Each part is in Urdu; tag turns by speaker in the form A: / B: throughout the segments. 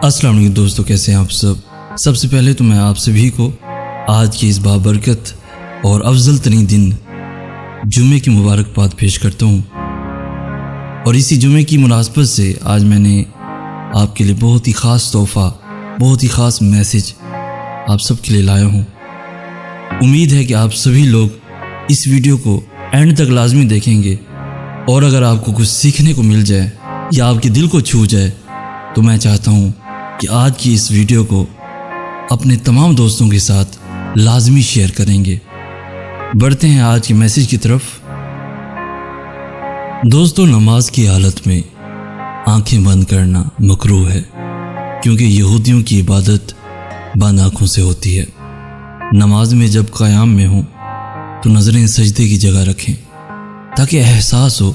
A: السلام علیکم دوستو، کیسے ہیں آپ سب سے پہلے تو میں آپ سبھی کو آج کی اس بابرکت اور افضل ترین دن جمعے کی مبارکباد پیش کرتا ہوں۔ اور اسی جمعے کی مناسبت سے آج میں نے آپ کے لیے بہت ہی خاص تحفہ، بہت ہی خاص میسج آپ سب کے لیے لایا ہوں۔ امید ہے کہ آپ سبھی لوگ اس ویڈیو کو اینڈ تک لازمی دیکھیں گے، اور اگر آپ کو کچھ سیکھنے کو مل جائے یا آپ کے دل کو چھو جائے تو میں چاہتا ہوں کہ آج کی اس ویڈیو کو اپنے تمام دوستوں کے ساتھ لازمی شیئر کریں گے۔ بڑھتے ہیں آج کے میسج کی طرف۔ دوستو، نماز کی حالت میں آنکھیں بند کرنا مکروہ ہے، کیونکہ یہودیوں کی عبادت بند آنکھوں سے ہوتی ہے۔ نماز میں جب قیام میں ہوں تو نظریں سجدے کی جگہ رکھیں، تاکہ احساس ہو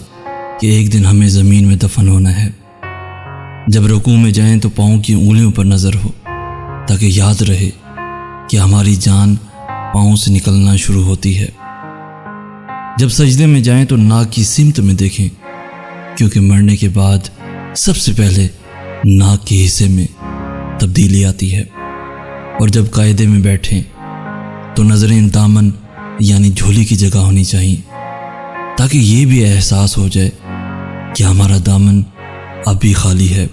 A: کہ ایک دن ہمیں زمین میں دفن ہونا ہے۔ جب رکوع میں جائیں تو پاؤں کی انگلیوں پر نظر ہو، تاکہ یاد رہے کہ ہماری جان پاؤں سے نکلنا شروع ہوتی ہے۔ جب سجدے میں جائیں تو ناک کی سمت میں دیکھیں، کیونکہ مرنے کے بعد سب سے پہلے ناک کے حصے میں تبدیلی آتی ہے۔ اور جب قاعدے میں بیٹھیں تو نظریں دامن یعنی جھولی کی جگہ ہونی چاہیے، تاکہ یہ بھی احساس ہو جائے کہ ہمارا دامن اب بھی خالی ہے۔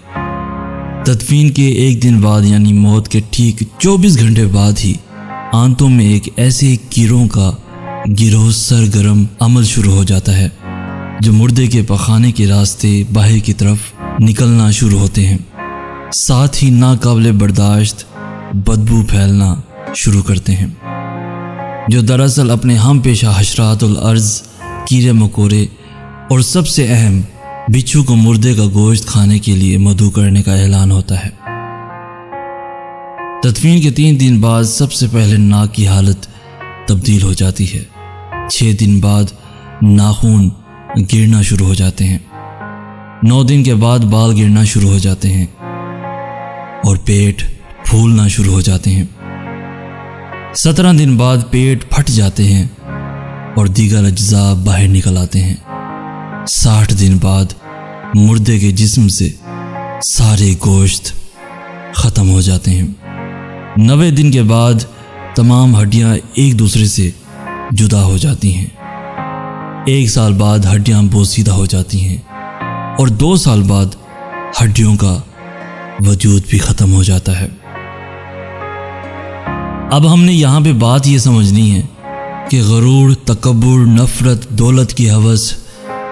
A: تدفین کے ایک دن بعد یعنی موت کے ٹھیک 24 گھنٹے بعد ہی آنتوں میں ایک ایسے کیڑوں کا گروہ سرگرم عمل شروع ہو جاتا ہے جو مردے کے پخانے کے راستے باہر کی طرف نکلنا شروع ہوتے ہیں، ساتھ ہی ناقابل برداشت بدبو پھیلنا شروع کرتے ہیں، جو دراصل اپنے ہم پیشہ حشرات الارض، کیڑے مکوڑے اور سب سے اہم بچھو کو مردے کا گوشت کھانے کے لیے مدعو کرنے کا اعلان ہوتا ہے۔ تدفین کے 3 دن بعد سب سے پہلے ناک کی حالت تبدیل ہو جاتی ہے۔ 6 دن بعد ناخن گرنا شروع ہو جاتے ہیں۔ 9 دن کے بعد بال گرنا شروع ہو جاتے ہیں اور پیٹ پھولنا شروع ہو جاتے ہیں۔ 17 دن بعد پیٹ پھٹ جاتے ہیں اور دیگر اجزاء باہر نکل آتے ہیں۔ 60 دن بعد مردے کے جسم سے سارے گوشت ختم ہو جاتے ہیں۔ 90 دن کے بعد تمام ہڈیاں ایک دوسرے سے جدا ہو جاتی ہیں۔ 1 سال بعد ہڈیاں بوسیدہ ہو جاتی ہیں، اور 2 سال بعد ہڈیوں کا وجود بھی ختم ہو جاتا ہے۔ اب ہم نے یہاں پہ بات یہ سمجھنی ہے کہ غرور، تکبر، نفرت، دولت کی ہوس،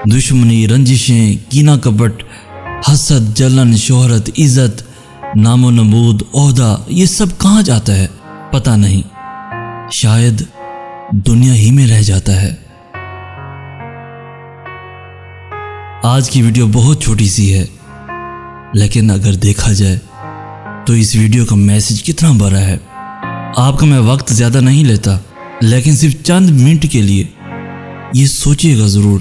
A: دشمنی، رنجشیں، کینہ کپٹ، حسد، جلن، شہرت، عزت، نام و نمود، عہدہ، یہ سب کہاں جاتا ہے پتہ نہیں، شاید دنیا ہی میں رہ جاتا ہے۔ آج کی ویڈیو بہت چھوٹی سی ہے، لیکن اگر دیکھا جائے تو اس ویڈیو کا میسج کتنا بڑا ہے۔ آپ کا میں وقت زیادہ نہیں لیتا، لیکن صرف چند منٹ کے لیے یہ سوچیے گا ضرور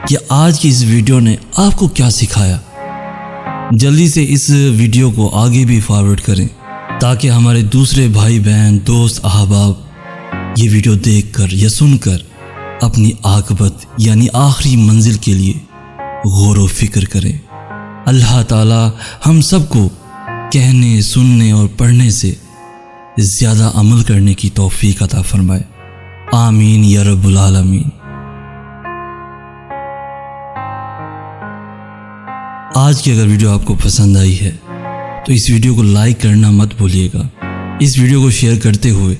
A: کہ آج کی اس ویڈیو نے آپ کو کیا سکھایا۔ جلدی سے اس ویڈیو کو آگے بھی فارورڈ کریں، تاکہ ہمارے دوسرے بھائی بہن، دوست، احباب یہ ویڈیو دیکھ کر یا سن کر اپنی عاقبت یعنی آخری منزل کے لیے غور و فکر کریں۔ اللہ تعالی ہم سب کو کہنے، سننے اور پڑھنے سے زیادہ عمل کرنے کی توفیق عطا فرمائے۔ آمین یا رب العالمین۔ آج کی اگر ویڈیو آپ کو پسند آئی ہے تو اس ویڈیو کو لائک کرنا مت بھولیے گا۔ اس ویڈیو کو شیئر کرتے ہوئے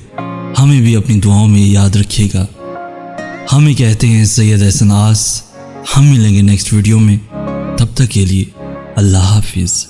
A: ہمیں بھی اپنی دعاؤں میں یاد رکھیے گا۔ ہمیں کہتے ہیں سید احسن آس۔ ہم ملیں گے نیکسٹ ویڈیو میں، تب تک کے لیے اللہ حافظ۔